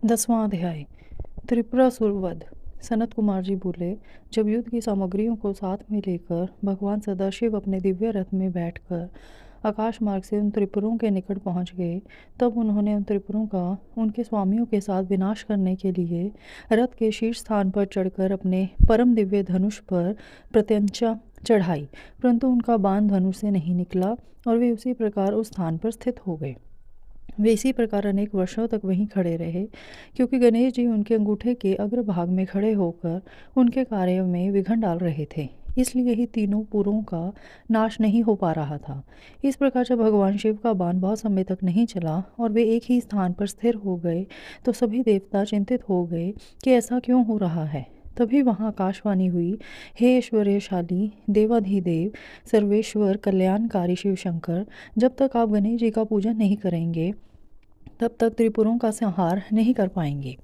10वां अध्याय। त्रिपुरासुर वध। सनत कुमार जी बोले, जब युद्ध की सामग्रियों को साथ में लेकर भगवान सदाशिव अपने दिव्य रथ में बैठकर आकाश मार्ग से उन त्रिपुरों के निकट पहुंच गए, तब उन्होंने उन त्रिपुरों का उनके स्वामियों के साथ विनाश करने के लिए रथ के शीर्ष स्थान पर चढ़कर अपने परम दिव्य धनुष पर प्रत्यंचा चढ़ाई, परंतु उनका बाण धनुष से नहीं निकला और वे उसी प्रकार उस स्थान पर स्थित हो गए। वे इसी प्रकार अनेक वर्षों तक वहीं खड़े रहे, क्योंकि गणेश जी उनके अंगूठे के अग्रभाग में खड़े होकर उनके कार्य में विघ्न डाल रहे थे। इसलिए ही तीनों पुरों का नाश नहीं हो पा रहा था। इस प्रकार जब भगवान शिव का बाण बहुत समय तक नहीं चला और वे एक ही स्थान पर स्थिर हो गए, तो सभी देवता चिंतित हो गए कि ऐसा क्यों हो रहा है। तभी वहाँ आकाशवाणी हुई, हे ऐश्वर्यशाली देवाधिदेव सर्वेश्वर कल्याणकारी शिव शंकर, जब तक आप गणेश जी का पूजन नहीं करेंगे तब तक त्रिपुरों का संहार नहीं कर पाएंगे।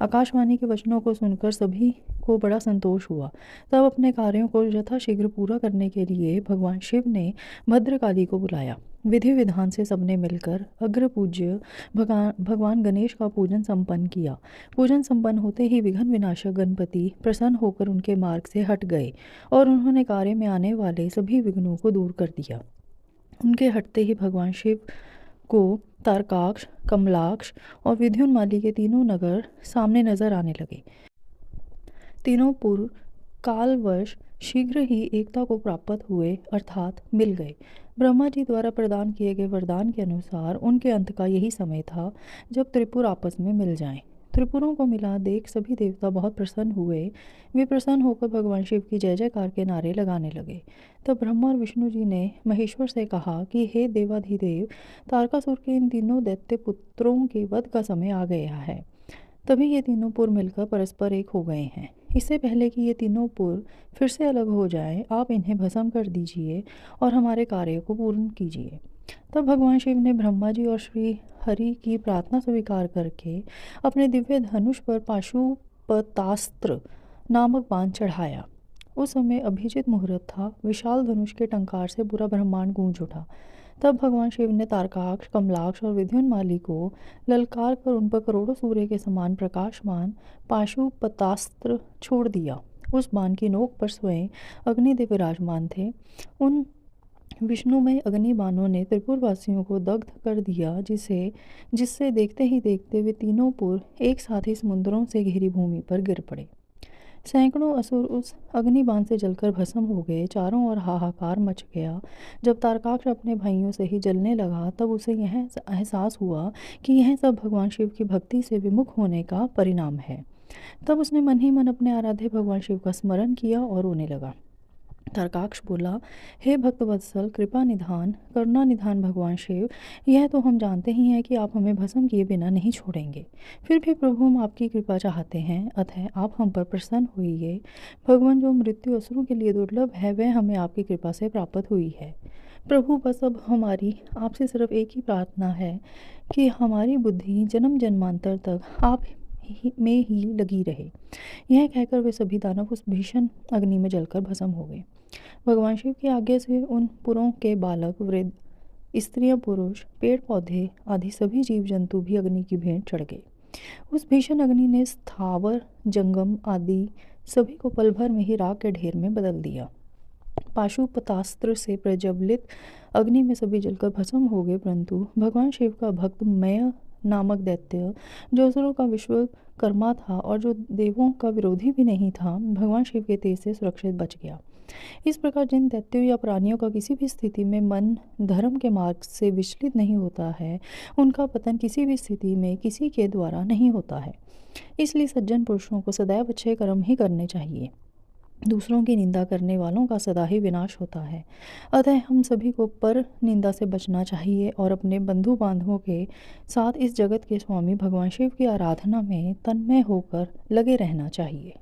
आकाशवाणी के वचनों को सुनकर सभी को बड़ा संतोष हुआ। तब अपने कार्यों को यथाशीघ्र पूरा करने के लिए भगवान शिव ने भद्रकाली को बुलाया। विधि विधान से सबने मिलकर अग्र पूज्य भगवान गणेश का पूजन संपन्न किया। पूजन संपन्न होते ही विघ्न विनाशक गणपति प्रसन्न होकर उनके मार्ग से हट गए और उन्होंने कार्य में आने वाले सभी विघ्नों को दूर कर दिया। उनके हटते ही भगवान शिव को तारकाक्ष, कमलाक्ष और विद्युन्माली के तीनों नगर सामने नजर आने लगे। तीनों पूर्व कालवश शीघ्र ही एकता को प्राप्त हुए, अर्थात मिल गए। ब्रह्मा जी द्वारा प्रदान किए गए वरदान के अनुसार उनके अंत का यही समय था जब त्रिपुर आपस में मिल जाएं। त्रिपुरों को मिला देख सभी देवता बहुत प्रसन्न हुए। वे प्रसन्न होकर भगवान शिव की जय जयकार के नारे लगाने लगे। तब ब्रह्मा और विष्णु जी ने महेश्वर से कहा कि हे देवाधिदेव, तारकासुर के इन तीनों दैत्य पुत्रों के वध का समय आ गया है। तभी ये तीनों पुर मिलकर परस्पर एक हो गए हैं। इससे पहले कि ये तीनों पुर फिर से अलग हो जाएं, आप इन्हें भस्म कर दीजिए और हमारे कार्य को पूर्ण कीजिए। तब भगवान शिव ने ब्रह्मा जी और श्री हरि की प्रार्थना स्वीकार करके अपने दिव्य धनुष पर पाशुपतास्त्र नामक बाण चढ़ाया। उस समय अभिजित मुहूर्त था। विशाल धनुष के टंकार से पूरा ब्रह्मांड गूंज उठा। तब भगवान शिव ने तारकाक्ष, कमलाक्ष और विद्युन्माली को ललकार कर उन पर करोड़ों सूर्य के समान प्रकाशमान पाशुपतास्त्र छोड़ दिया। उस बाण की नोक पर स्वयं अग्निदेव विराजमान थे। उन विष्णुमय अग्नि बाणों ने त्रिपुरवासियों को दग्ध कर दिया, जिससे देखते ही देखते वे तीनों पुर एक साथ ही समुद्रों से घिरी भूमि पर गिर पड़े। सैकड़ों असुर उस अग्निबाण से जलकर भस्म हो गए। चारों ओर हाहाकार मच गया। जब तारकाक्ष अपने भाइयों से ही जलने लगा, तब उसे यह एहसास हुआ कि यह सब भगवान शिव की भक्ति से विमुख होने का परिणाम है। तब उसने मन ही मन अपने आराध्य भगवान शिव का स्मरण किया और रोने लगा। तारकाक्ष बोला, हे भक्तवत्सल, कृपा निधान, करुणा निधान भगवान शिव, यह तो हम जानते ही हैं कि आप हमें भस्म किए बिना नहीं छोड़ेंगे। फिर भी प्रभु, हम आपकी कृपा चाहते हैं, अतः आप हम पर प्रसन्न होइए। भगवान, जो मृत्यु असुरों के लिए दुर्लभ है, वह हमें आपकी कृपा से प्राप्त हुई है। प्रभु, बस अब हमारी आपसे सिर्फ एक ही प्रार्थना है कि हमारी बुद्धि जन्म जन्मांतर तक आप में ही लगी रहे। यह कहकर वे सभी दानव उस भीषण अग्नि में जलकर भस्म हो गए। भगवान शिव की आज्ञा से उन पुरों के बालक, वृद्ध, स्त्रियां, पुरुष, पेड़ पौधे आदि सभी जीव जंतु भी अग्नि की भेंट चढ़ गए। उस भीषण अग्नि ने स्थावर जंगम आदि सभी को पल भर में ही राख के ढेर में बदल दिया। पाशुपतास्त्र से प्रज्वलित अग्नि में सभी जलकर भस्म हो गए, परंतु भगवान शिव का भक्त मय नामक दैत्य, जो असुरों का विश्वकर्मा था और जो देवों का विरोधी भी नहीं था, भगवान शिव के तेज से सुरक्षित बच गया। इस प्रकार जिन दैत्यों या प्राणियों का किसी भी स्थिति में मन धर्म के मार्ग से विचलित नहीं होता है, उनका पतन किसी भी स्थिति में किसी के द्वारा नहीं होता है। इसलिए सज्जन पुरुषों को सदैव अच्छे कर्म ही करने चाहिए। दूसरों की निंदा करने वालों का सदा ही विनाश होता है। अतः हम सभी को पर निंदा से बचना चाहिए और अपने बंधु बांधवों के साथ इस जगत के स्वामी भगवान शिव की आराधना में तन्मय होकर लगे रहना चाहिए।